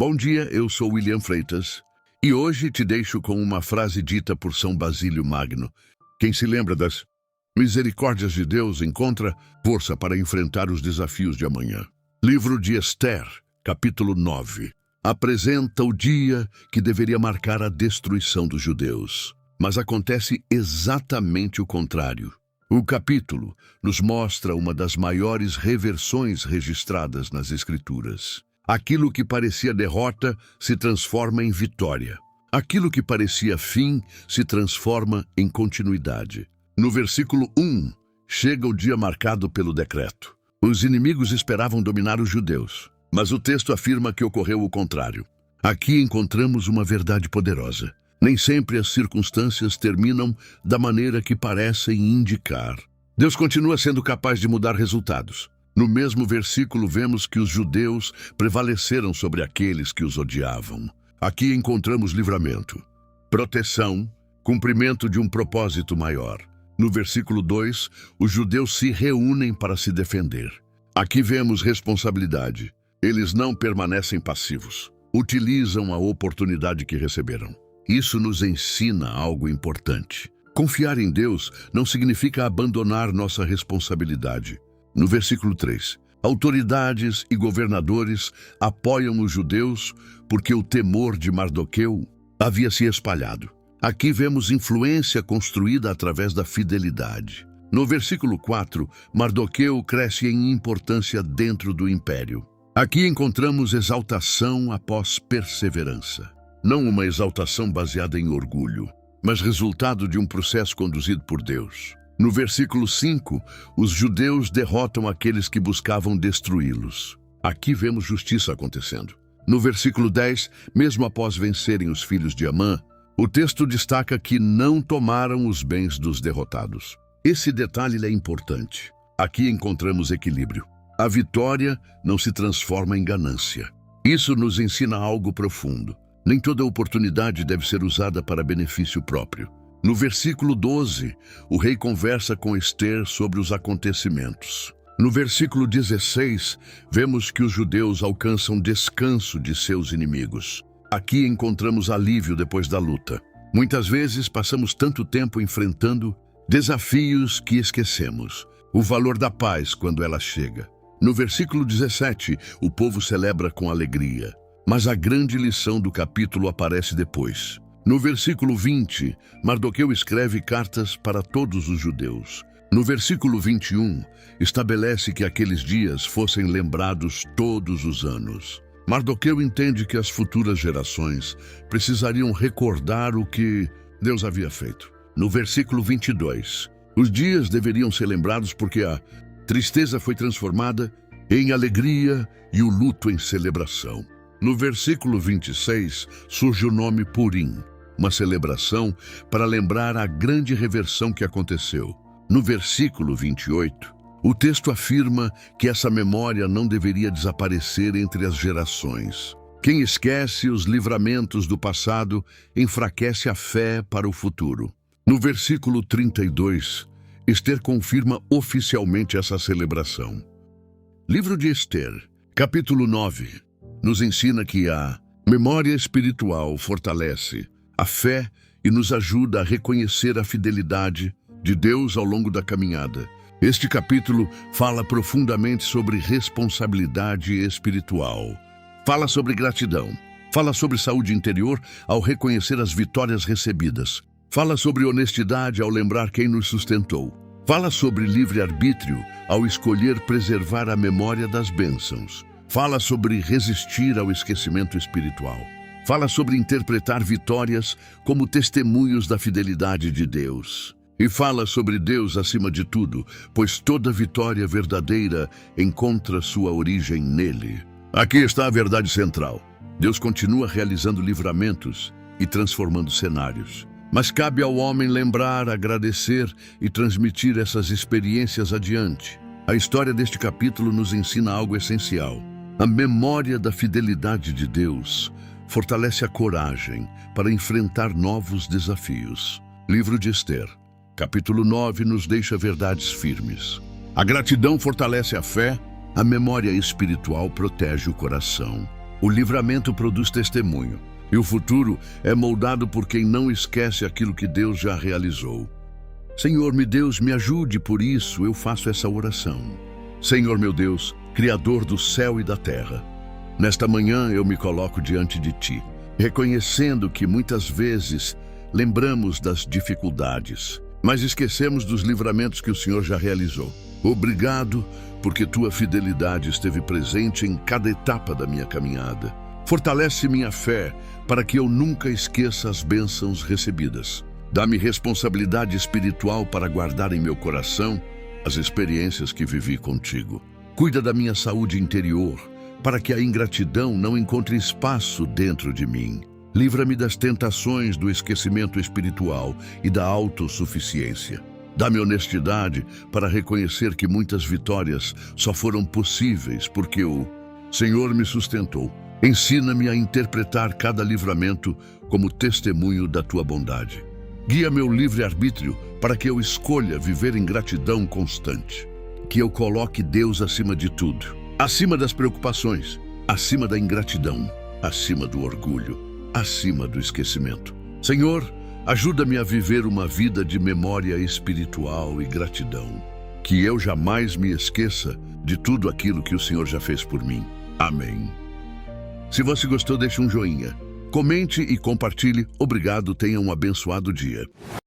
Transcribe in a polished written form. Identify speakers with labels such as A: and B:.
A: Bom dia, eu sou William Freitas e hoje te deixo com uma frase dita por São Basílio Magno. Quem se lembra das misericórdias de Deus encontra força para enfrentar os desafios de amanhã. Livro de Esther, capítulo 9, apresenta o dia que deveria marcar a destruição dos judeus. Mas acontece exatamente o contrário. O capítulo nos mostra uma das maiores reversões registradas nas Escrituras. Aquilo que parecia derrota se transforma em vitória. Aquilo que parecia fim se transforma em continuidade. No versículo 1, chega o dia marcado pelo decreto. Os inimigos esperavam dominar os judeus, mas o texto afirma que ocorreu o contrário. Aqui encontramos uma verdade poderosa. Nem sempre as circunstâncias terminam da maneira que parecem indicar. Deus continua sendo capaz de mudar resultados. No mesmo versículo vemos que os judeus prevaleceram sobre aqueles que os odiavam. Aqui encontramos livramento, proteção, cumprimento de um propósito maior. No versículo 2, os judeus se reúnem para se defender. Aqui vemos responsabilidade. Eles não permanecem passivos. Utilizam a oportunidade que receberam. Isso nos ensina algo importante. Confiar em Deus não significa abandonar nossa responsabilidade. No versículo 3, autoridades e governadores apoiam os judeus porque o temor de Mardoqueu havia se espalhado. Aqui vemos influência construída através da fidelidade. No versículo 4, Mardoqueu cresce em importância dentro do império. Aqui encontramos exaltação após perseverança. Não uma exaltação baseada em orgulho, mas resultado de um processo conduzido por Deus. No versículo 5, os judeus derrotam aqueles que buscavam destruí-los. Aqui vemos justiça acontecendo. No versículo 10, mesmo após vencerem os filhos de Amã, o texto destaca que não tomaram os bens dos derrotados. Esse detalhe é importante. Aqui encontramos equilíbrio. A vitória não se transforma em ganância. Isso nos ensina algo profundo. Nem toda oportunidade deve ser usada para benefício próprio. No versículo 12, o rei conversa com Esther sobre os acontecimentos. No versículo 16, vemos que os judeus alcançam descanso de seus inimigos. Aqui encontramos alívio depois da luta. Muitas vezes passamos tanto tempo enfrentando desafios que esquecemos o valor da paz quando ela chega. No versículo 17, o povo celebra com alegria. Mas a grande lição do capítulo aparece depois. No versículo 20, Mardoqueu escreve cartas para todos os judeus. No versículo 21, estabelece que aqueles dias fossem lembrados todos os anos. Mardoqueu entende que as futuras gerações precisariam recordar o que Deus havia feito. No versículo 22, os dias deveriam ser lembrados porque a tristeza foi transformada em alegria e o luto em celebração. No versículo 26, surge o nome Purim, uma celebração para lembrar a grande reversão que aconteceu. No versículo 28, o texto afirma que essa memória não deveria desaparecer entre as gerações. Quem esquece os livramentos do passado enfraquece a fé para o futuro. No versículo 32, Esther confirma oficialmente essa celebração. Livro de Esther, capítulo 9. Nos ensina que a memória espiritual fortalece a fé e nos ajuda a reconhecer a fidelidade de Deus ao longo da caminhada. Este capítulo fala profundamente sobre responsabilidade espiritual. Fala sobre gratidão. Fala sobre saúde interior ao reconhecer as vitórias recebidas. Fala sobre honestidade ao lembrar quem nos sustentou. Fala sobre livre-arbítrio ao escolher preservar a memória das bênçãos. Fala sobre resistir ao esquecimento espiritual. Fala sobre interpretar vitórias como testemunhos da fidelidade de Deus. E fala sobre Deus acima de tudo, pois toda vitória verdadeira encontra sua origem nele. Aqui está a verdade central. Deus continua realizando livramentos e transformando cenários. Mas cabe ao homem lembrar, agradecer e transmitir essas experiências adiante. A história deste capítulo nos ensina algo essencial. A memória da fidelidade de Deus fortalece a coragem para enfrentar novos desafios. Livro de Esther, capítulo 9, nos deixa verdades firmes. A gratidão fortalece a fé, a memória espiritual protege o coração. O livramento produz testemunho, e o futuro é moldado por quem não esquece aquilo que Deus já realizou. Senhor, meu Deus, me ajude, por isso eu faço essa oração. Senhor, meu Deus, Criador do céu e da terra, nesta manhã eu me coloco diante de Ti, reconhecendo que muitas vezes lembramos das dificuldades, mas esquecemos dos livramentos que o Senhor já realizou. Obrigado, porque Tua fidelidade esteve presente em cada etapa da minha caminhada. Fortalece minha fé para que eu nunca esqueça as bênçãos recebidas. Dá-me responsabilidade espiritual para guardar em meu coração as experiências que vivi contigo. Cuida da minha saúde interior, para que a ingratidão não encontre espaço dentro de mim. Livra-me das tentações do esquecimento espiritual e da autossuficiência. Dá-me honestidade para reconhecer que muitas vitórias só foram possíveis porque o Senhor me sustentou. Ensina-me a interpretar cada livramento como testemunho da Tua bondade. Guia meu livre-arbítrio para que eu escolha viver em gratidão constante. Que eu coloque Deus acima de tudo, acima das preocupações, acima da ingratidão, acima do orgulho, acima do esquecimento. Senhor, ajuda-me a viver uma vida de memória espiritual e gratidão. Que eu jamais me esqueça de tudo aquilo que o Senhor já fez por mim. Amém. Se você gostou, deixe um joinha. Comente e compartilhe. Obrigado, tenha um abençoado dia.